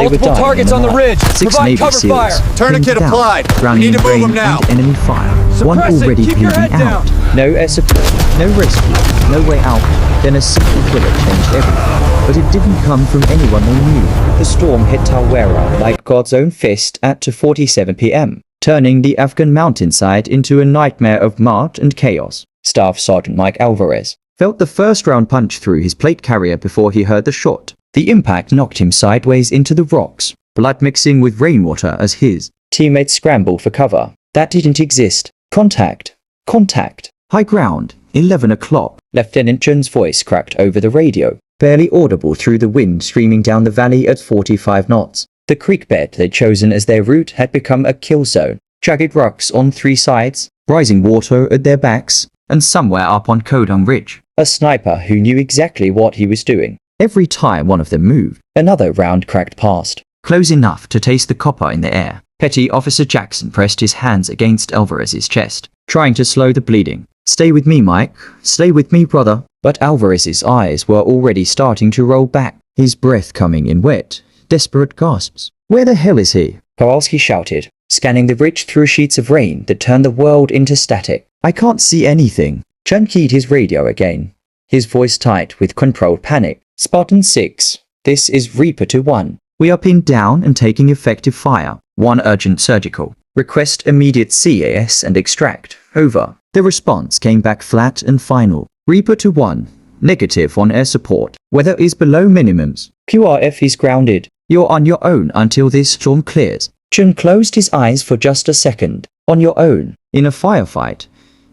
were Multiple dying targets in on the night. ridge. 6 Provide Navy cover SEALs, fire. Tourniquet pinned down, applied. We drowning need in to move rain them now. and enemy fire. One Suppress it. already Keep your bleeding head out. down. No air support, no rescue, no way out. Then a simple killer changed everything. But it didn't come from anyone they knew. The storm hit Talwera like God's own fist at 2:47 p.m., turning the Afghan mountainside into a nightmare of mud and chaos. Staff Sergeant Mike Alvarez felt the first round punch through his plate carrier before he heard the shot. The impact knocked him sideways into the rocks, blood mixing with rainwater as his teammates scrambled for cover. That didn't exist. Contact. Contact. High ground. 11 o'clock. Lieutenant Jun's voice cracked over the radio, barely audible through the wind streaming down the valley at 45 knots. The creek bed they'd chosen as their route had become a kill zone. Jagged rocks on 3 sides, rising water at their backs, and somewhere up on Kodong Ridge, a sniper who knew exactly what he was doing. Every time one of them moved, another round cracked past, close enough to taste the copper in the air. Petty Officer Jackson pressed his hands against Alvarez's chest, trying to slow the bleeding. "Stay with me, Mike. Stay with me, brother." But Alvarez's eyes were already starting to roll back, his breath coming in wet, desperate gasps. "Where the hell is he?" Kowalski shouted, scanning the ridge through sheets of rain that turned the world into static. "I can't see anything." Chun keyed his radio again, his voice tight with controlled panic. "Spartan 6, this is Reaper 2-1. We are pinned down and taking effective fire. 1 urgent surgical. Request immediate CAS and extract. Over." The response came back flat and final. "Reaper 2-1. Negative on air support. Weather is below minimums. QRF is grounded. You're on your own until this storm clears." Chun closed his eyes for just a second. On your own. In a firefight.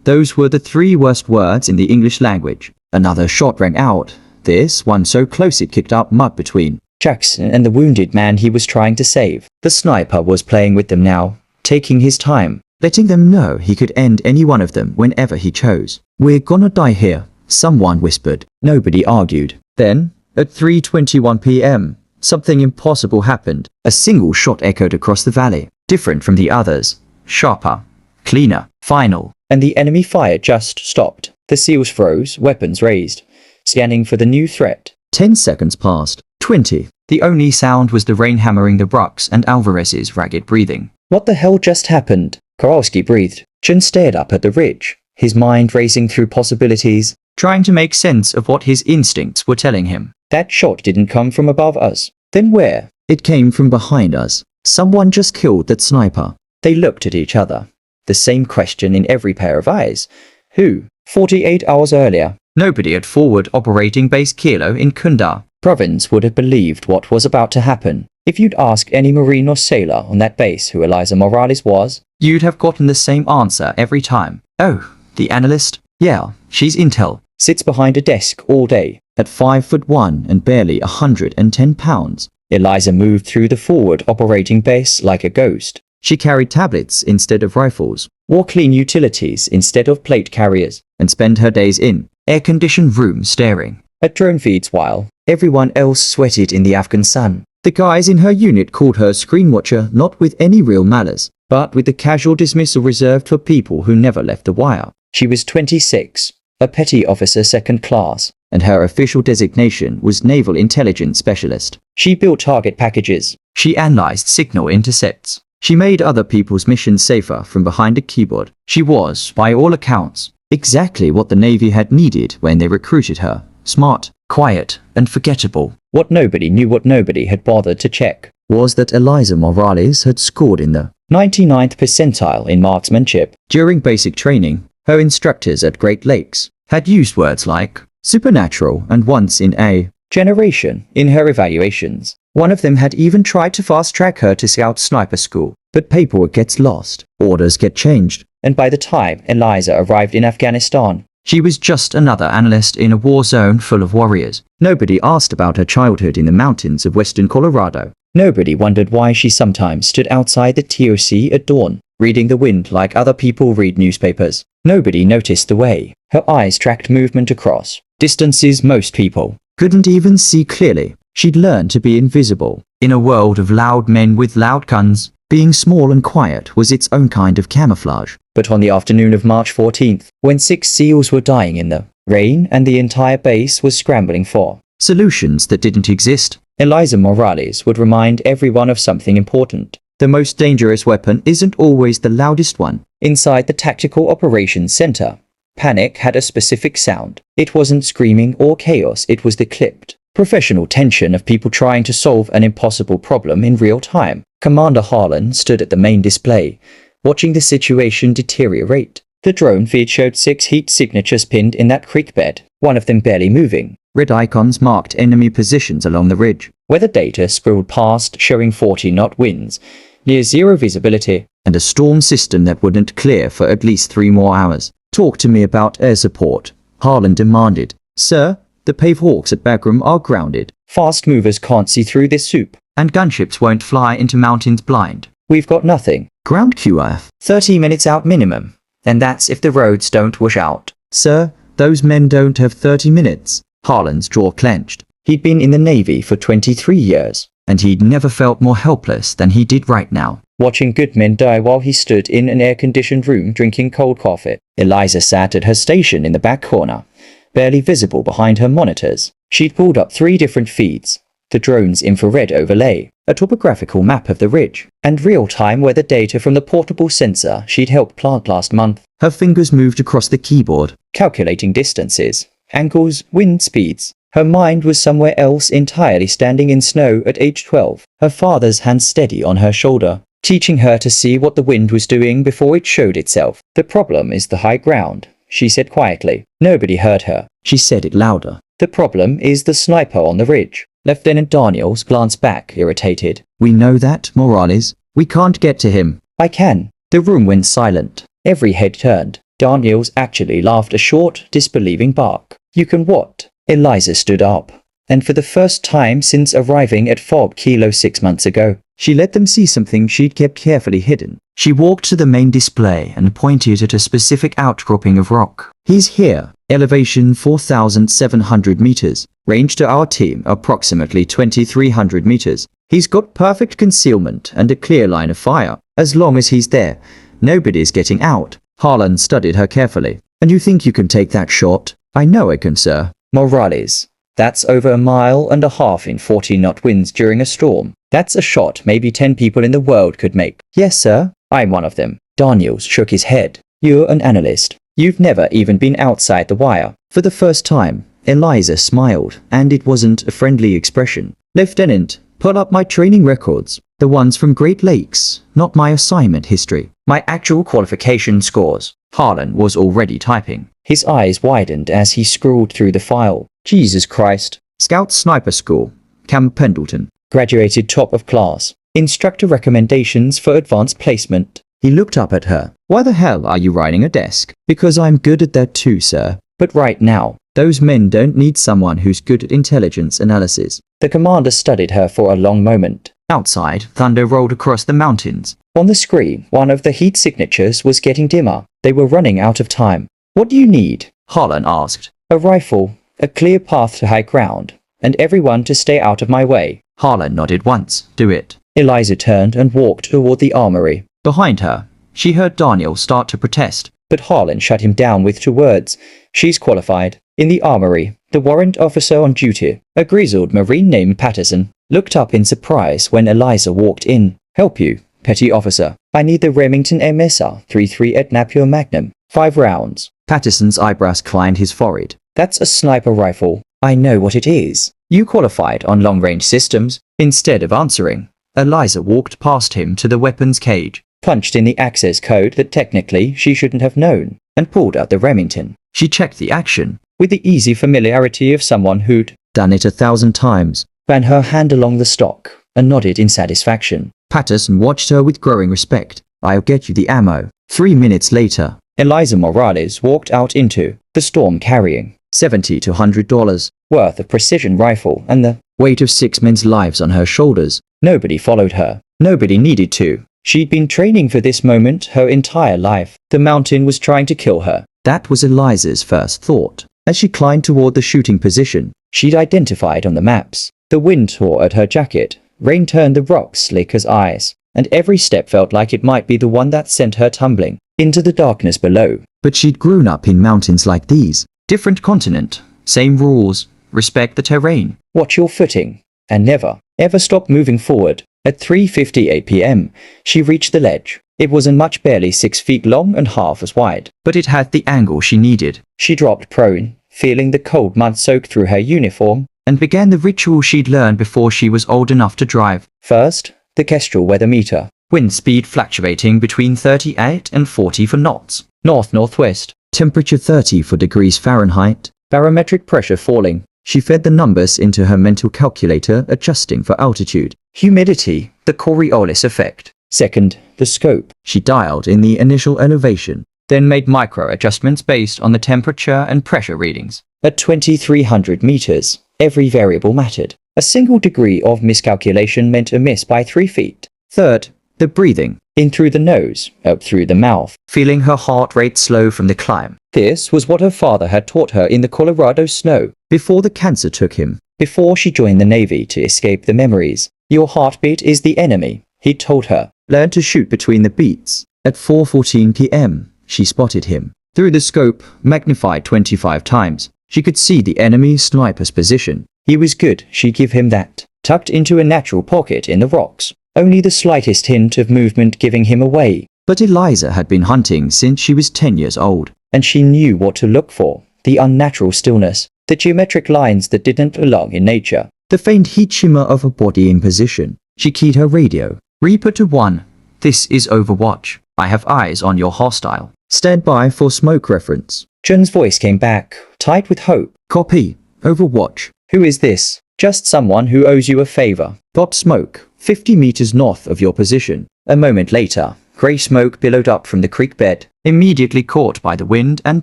Those were the 3 worst words in the English language. Another shot rang out, this one so close it kicked up mud between Jackson and the wounded man he was trying to save. The sniper was playing with them now, taking his time, letting them know he could end any one of them whenever he chose. "We're gonna die here," someone whispered. Nobody argued. Then, at 3:21 p.m., something impossible happened. A single shot echoed across the valley, different from the others, sharper, cleaner, final, and the enemy fire just stopped. The SEALs froze, weapons raised, scanning for the new threat. 10 seconds passed. 20. The only sound was the rain hammering the rocks and Alvarez's ragged breathing. What the hell just happened? Kowalski breathed. Chun stared up at the ridge, his mind racing through possibilities, trying to make sense of what his instincts were telling him. That shot didn't come from above us. Then where? It came from behind us. Someone just killed that sniper. They looked at each other. The same question in every pair of eyes. Who? 48 hours earlier, nobody at Forward Operating Base Kilo in Kundar province would have believed what was about to happen. If you'd asked any Marine or sailor on that base who Eliza Morales was, you'd have gotten the same answer every time. "Oh, the analyst? Yeah, she's intel. Sits behind a desk all day, at 5'1" and barely 110 pounds. Eliza moved through the Forward Operating Base like a ghost. She carried tablets instead of rifles, wore clean utilities instead of plate carriers, and spent her days in air-conditioned rooms staring at drone feeds while everyone else sweated in the Afghan sun. The guys in her unit called her screen watcher, not with any real malice, but with the casual dismissal reserved for people who never left the wire. She was 26, a Petty Officer Second Class, and her official designation was Naval Intelligence Specialist. She built target packages. She analyzed signal intercepts. She made other people's missions safer from behind a keyboard. She was, by all accounts, exactly what the Navy had needed when they recruited her. Smart, quiet, and forgettable. What nobody knew, what nobody had bothered to check, was that Eliza Morales had scored in the 99th percentile in marksmanship. During basic training, her instructors at Great Lakes had used words like supernatural and once in a generation in her evaluations. One of them had even tried to fast-track her to Scout Sniper School, but paperwork gets lost, orders get changed, and by the time Eliza arrived in Afghanistan, she was just another analyst in a war zone full of warriors. Nobody asked about her childhood in the mountains of western Colorado. Nobody wondered why she sometimes stood outside the TOC at dawn, reading the wind like other people read newspapers. Nobody noticed the way her eyes tracked movement across distances most people couldn't even see clearly. She'd learned to be invisible. In a world of loud men with loud guns, being small and quiet was its own kind of camouflage. But on the afternoon of March 14th, when 6 SEALs were dying in the rain and the entire base was scrambling for solutions that didn't exist, Eliza Morales would remind everyone of something important. The most dangerous weapon isn't always the loudest one. Inside the Tactical Operations Center, panic had a specific sound. It wasn't screaming or chaos, it was the clipped, professional tension of people trying to solve an impossible problem in real time. Commander Harlan stood at the main display, watching the situation deteriorate. The drone feed showed 6 heat signatures pinned in that creek bed, one of them barely moving. Red icons marked enemy positions along the ridge. Weather data scrolled past showing 40-knot winds, near zero visibility, and a storm system that wouldn't clear for at least 3 more hours. Talk to me about air support, Harlan demanded. Sir, the Pave Hawks at Bagram are grounded. Fast movers can't see through this soup, and gunships won't fly into mountains blind. We've got nothing. Ground QF. 30 minutes out minimum. And that's if the roads don't wash out. Sir, those men don't have 30 minutes. Harlan's jaw clenched. He'd been in the Navy for 23 years, and he'd never felt more helpless than he did right now, watching good men die while he stood in an air-conditioned room drinking cold coffee. Eliza sat at her station in the back corner, barely visible behind her monitors. She'd pulled up 3 different feeds, the drone's infrared overlay, a topographical map of the ridge, and real-time weather data from the portable sensor she'd helped plant last month. Her fingers moved across the keyboard, calculating distances, angles, wind speeds. Her mind was somewhere else entirely, standing in snow at age 12, her father's hand steady on her shoulder, teaching her to see what the wind was doing before it showed itself. The problem is the high ground, she said quietly. Nobody heard her. She said it louder. The problem is the sniper on the ridge. Lieutenant Daniels glanced back, irritated. We know that, Morales. We can't get to him. I can. The room went silent. Every head turned. Daniels actually laughed a short, disbelieving bark. You can what? Eliza stood up, and for the first time since arriving at Fob Kilo 6 months ago, she let them see something she'd kept carefully hidden. She walked to the main display and pointed at a specific outcropping of rock. He's here. Elevation 4,700 meters. Range to our team approximately 2,300 meters. He's got perfect concealment and a clear line of fire. As long as he's there, nobody's getting out. Harlan studied her carefully. And you think you can take that shot? I know I can, sir. Morales. That's over 1.5 miles in 40-knot winds during a storm. That's a shot maybe 10 people in the world could make. Yes, sir. I'm one of them. Daniels shook his head. You're an analyst. You've never even been outside the wire. For the first time, Eliza smiled, and it wasn't a friendly expression. Lieutenant, pull up my training records. The ones from Great Lakes, not my assignment history. My actual qualification scores. Harlan was already typing. His eyes widened as he scrolled through the file. Jesus Christ. Scout Sniper School. Camp Pendleton. Graduated top of class. Instructor recommendations for advanced placement. He looked up at her. Why the hell are you riding a desk? Because I'm good at that too, sir. But right now, those men don't need someone who's good at intelligence analysis. The commander studied her for a long moment. Outside, thunder rolled across the mountains. On the screen, one of the heat signatures was getting dimmer. They were running out of time. What do you need? Harlan asked. A rifle, a clear path to high ground, and everyone to stay out of my way. Harlan nodded once. Do it. Eliza turned and walked toward the armory. Behind her, she heard Daniel start to protest, but Harlan shut him down with 2 words. She's qualified. In the armory, the warrant officer on duty, a grizzled Marine named Patterson, looked up in surprise when Eliza walked in. Help you, Petty Officer. I need the Remington MSR-33 at Napier Magnum. 5 rounds. Patterson's eyebrows climbed his forehead. That's a sniper rifle. I know what it is. You qualified on long-range systems. Instead of answering, Eliza walked past him to the weapons cage, punched in the access code that technically she shouldn't have known, and pulled out the Remington. She checked the action, with the easy familiarity of someone who'd done it 1,000 times, ran her hand along the stock, and nodded in satisfaction. Patterson watched her with growing respect. I'll get you the ammo. 3 minutes later, Eliza Morales walked out into the storm carrying $70 to $100 worth of precision rifle and the weight of 6 men's lives on her shoulders. Nobody followed her. Nobody needed to. She'd been training for this moment her entire life. The mountain was trying to kill her. That was Eliza's first thought. As she climbed toward the shooting position she'd identified on the maps, the wind tore at her jacket. Rain turned the rocks slick as ice, and every step felt like it might be the one that sent her tumbling into the darkness below. But she'd grown up in mountains like these. Different continent, same rules, respect the terrain. Watch your footing. and never, ever stopped moving forward. At 3:58 p.m., she reached the ledge. It wasn't much, barely 6 feet long and half as wide, but it had the angle she needed. She dropped prone, feeling the cold mud soak through her uniform, and began the ritual she'd learned before she was old enough to drive. First, the Kestrel weather meter. Wind speed fluctuating between 38 and 40 for knots. North-northwest. Temperature 34 degrees Fahrenheit. Barometric pressure falling. She fed the numbers into her mental calculator, adjusting for altitude. Humidity. The Coriolis effect. Second, the scope. She dialed in the initial elevation, then made micro adjustments based on the temperature and pressure readings. At 2,300 meters, every variable mattered. A single degree of miscalculation meant a miss by 3 feet. Third, the breathing. In through the nose, out through the mouth, feeling her heart rate slow from the climb. This was what her father had taught her in the Colorado snow, before the cancer took him, before she joined the Navy to escape the memories. Your heartbeat is the enemy, he told her. Learn to shoot between the beats. At 4:14 p.m., she spotted him. Through the scope, magnified 25 times, she could see the enemy sniper's position. He was good, she'd give him that. Tucked into a natural pocket in the rocks. Only the slightest hint of movement giving him away. But Eliza had been hunting since she was 10 years old, and she knew what to look for. The unnatural stillness, the geometric lines that didn't belong in nature, the faint heat shimmer of a body in position. She keyed her radio. Reaper to 1. This is Overwatch. I have eyes on your hostile. Stand by for smoke reference. Jun's voice came back, tight with hope. Copy. Overwatch. Who is this? Just someone who owes you a favor. Got smoke. 50 meters north of your position. A moment later, grey smoke billowed up from the creek bed, immediately caught by the wind and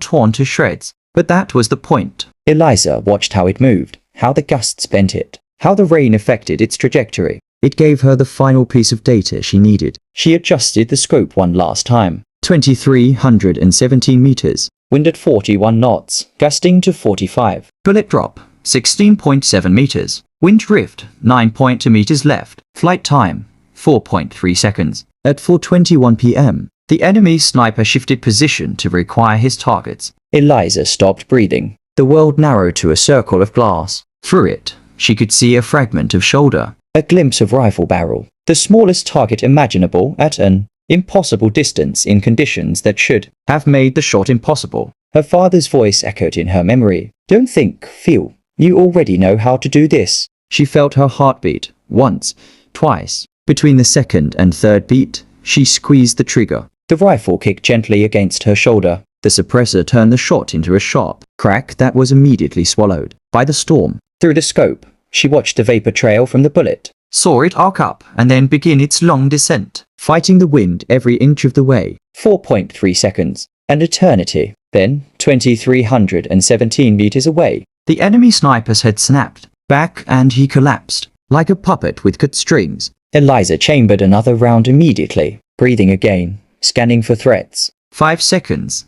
torn to shreds. But that was the point. Eliza watched how it moved, how the gusts bent it, how the rain affected its trajectory. It gave her the final piece of data she needed. She adjusted the scope one last time. 2,317 meters. Wind at 41 knots, gusting to 45. Bullet drop, 16.7 meters. Wind drift, 9.2 meters left. Flight time, 4.3 seconds. At 4:21 p.m., the enemy sniper shifted position to require his targets. Eliza stopped breathing. The world narrowed to a circle of glass. Through it, she could see a fragment of shoulder, a glimpse of rifle barrel, the smallest target imaginable at an impossible distance in conditions that should have made the shot impossible. Her father's voice echoed in her memory. Don't think, feel. You already know how to do this. She felt her heartbeat, once, twice. Between the second and third beat, she squeezed the trigger. The rifle kicked gently against her shoulder. The suppressor turned the shot into a sharp crack that was immediately swallowed by the storm. Through the scope, she watched the vapor trail from the bullet, saw it arc up and then begin its long descent, fighting the wind every inch of the way. 4.3 seconds. An eternity. Then, 2,317 meters away, the enemy sniper's head snapped back and he collapsed, like a puppet with cut strings. Eliza chambered another round immediately, breathing again, scanning for threats. 5 seconds.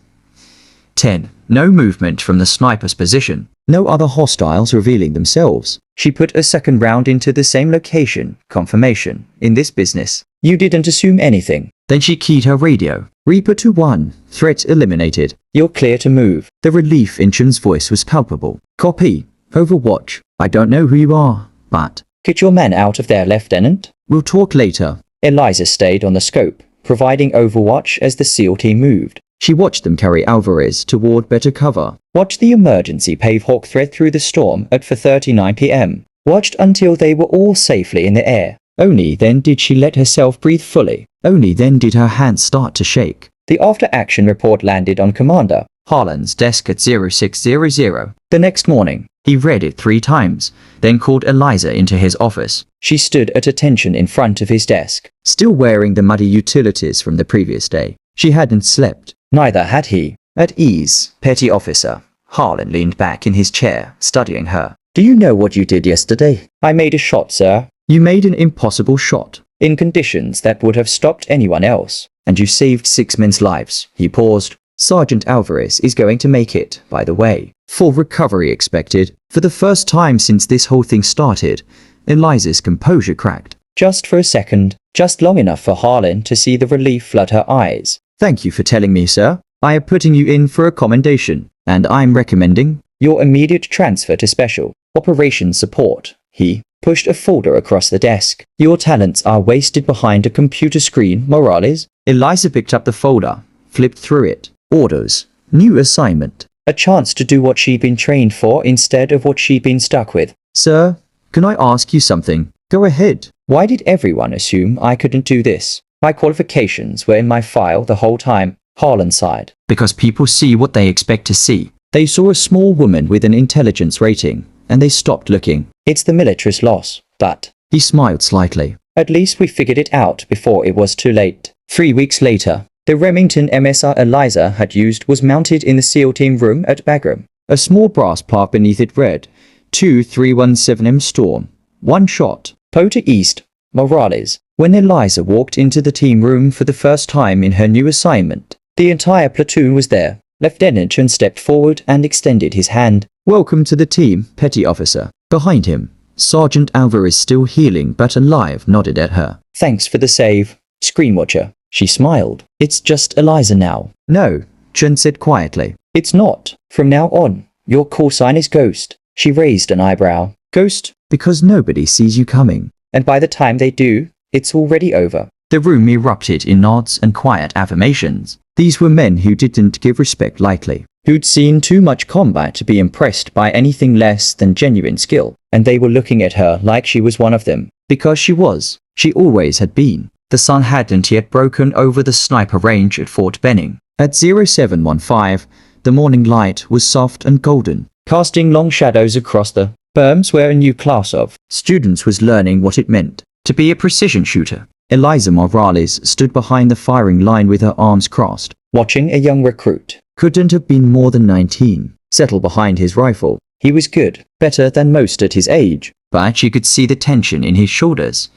10. No movement from the sniper's position. No other hostiles revealing themselves. She put a second round into the same location. Confirmation. In this business, you didn't assume anything. Then she keyed her radio. Reaper to 1. Threat eliminated. You're clear to move. The relief in Chun's voice was palpable. Copy. Overwatch. I don't know who you are, but get your men out of there, Lieutenant. We'll talk later. Eliza stayed on the scope, providing overwatch as the SEAL team moved. She watched them carry Alvarez toward better cover. Watched the emergency Pavehawk thread through the storm at 4:39 p.m. Watched until they were all safely in the air. Only then did she let herself breathe fully. Only then did her hands start to shake. The after-action report landed on Commander Harlan's desk at 0600. The next morning, he read it 3 times, then called Eliza into his office. She stood at attention in front of his desk, still wearing the muddy utilities from the previous day. She hadn't slept. Neither had he. At ease, Petty Officer Harlan leaned back in his chair, studying her. Do you know what you did yesterday? I made a shot, sir. You made an impossible shot, in conditions that would have stopped anyone else. And you saved 6 men's lives. He paused. Sergeant Alvarez is going to make it, by the way. Full recovery expected. For the first time since this whole thing started, Eliza's composure cracked. Just for a second, just long enough for Harlan to see the relief flood her eyes. Thank you for telling me, sir. I am putting you in for a commendation, and I'm recommending your immediate transfer to Special Operations Support. He pushed a folder across the desk. Your talents are wasted behind a computer screen, Morales. Eliza picked up the folder, flipped through it. Orders. New assignment. A chance to do what she'd been trained for instead of what she'd been stuck with. Sir, can I ask you something? Go ahead. Why did everyone assume I couldn't do this? My qualifications were in my file the whole time. Harlan sighed. Because people see what they expect to see. They saw a small woman with an intelligence rating, and they stopped looking. It's the military's loss, but... He smiled slightly. At least we figured it out before it was too late. 3 weeks later, the Remington MSR Eliza had used was mounted in the SEAL team room at Bagram. A small brass plaque beneath it read, 2317M Storm. 1 shot. Pota East, Morales. When Eliza walked into the team room for the first time in her new assignment, the entire platoon was there. Lieutenant Chen stepped forward and extended his hand. Welcome to the team, Petty Officer. Behind him, Sergeant Alvarez, still healing but alive, nodded at her. Thanks for the save, Screenwatcher. She smiled. It's just Eliza now. No, Chen said quietly. It's not. From now on, your call sign is Ghost. She raised an eyebrow. Ghost? Because nobody sees you coming. And by the time they do, it's already over. The room erupted in nods and quiet affirmations. These were men who didn't give respect lightly, who'd seen too much combat to be impressed by anything less than genuine skill, and they were looking at her like she was one of them. Because she was. She always had been. The sun hadn't yet broken over the sniper range at Fort Benning. At 0715, the morning light was soft and golden, casting long shadows across the berms where a new class of students was learning what it meant to be a precision shooter. Eliza Morales stood behind the firing line with her arms crossed, watching a young recruit. Couldn't have been more than 19, settle behind his rifle. He was good, better than most at his age, but she could see the tension in his shoulders,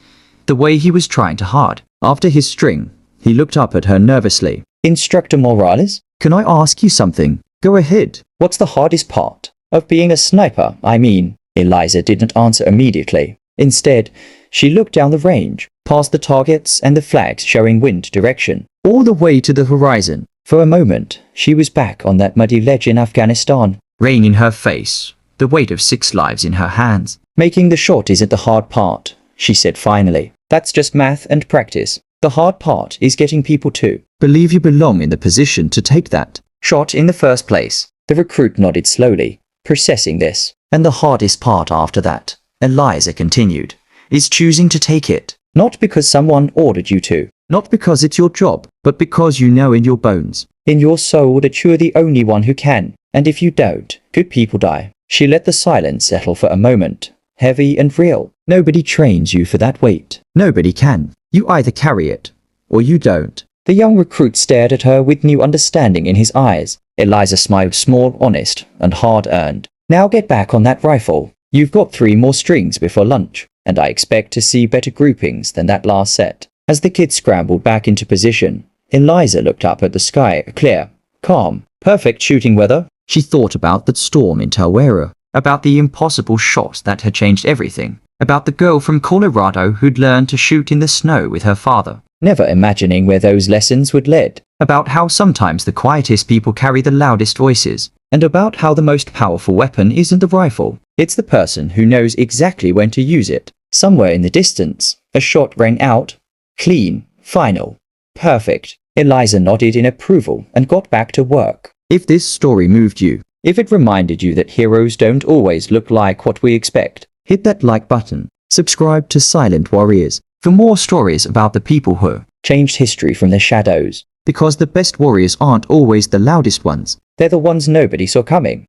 the way he was trying to hard. After his string, he looked up at her nervously. Instructor Morales, can I ask you something? Go ahead. What's the hardest part of being a sniper, I mean? Eliza didn't answer immediately. Instead, she looked down the range, past the targets and the flags showing wind direction, all the way to the horizon. For a moment, she was back on that muddy ledge in Afghanistan. Rain in her face, the weight of 6 lives in her hands. Making the shot isn't the hard part, she said finally. That's just math and practice. The hard part is getting people to believe you belong in the position to take that shot in the first place. The recruit nodded slowly, processing this. And the hardest part after that, Eliza continued, is choosing to take it. Not because someone ordered you to. Not because it's your job, but because you know in your bones, in your soul, that you're the only one who can. And if you don't, good people die. She let the silence settle for a moment, heavy and real. Nobody trains you for that weight. Nobody can. You either carry it, or you don't. The young recruit stared at her with new understanding in his eyes. Eliza smiled, small, honest, and hard-earned. Now get back on that rifle. You've got 3 more strings before lunch, and I expect to see better groupings than that last set. As the kid scrambled back into position, Eliza looked up at the sky, clear, calm, perfect shooting weather. She thought about that storm in Tawera, about the impossible shot that had changed everything, about the girl from Colorado who'd learned to shoot in the snow with her father, never imagining where those lessons would lead, about how sometimes the quietest people carry the loudest voices, and about how the most powerful weapon isn't the rifle, it's the person who knows exactly when to use it. Somewhere in the distance, a shot rang out, clean, final, perfect. Eliza nodded in approval and got back to work. If this story moved you, if it reminded you that heroes don't always look like what we expect, hit that like button. Subscribe to Silent Warriors for more stories about the people who changed history from the shadows. Because the best warriors aren't always the loudest ones. They're the ones nobody saw coming.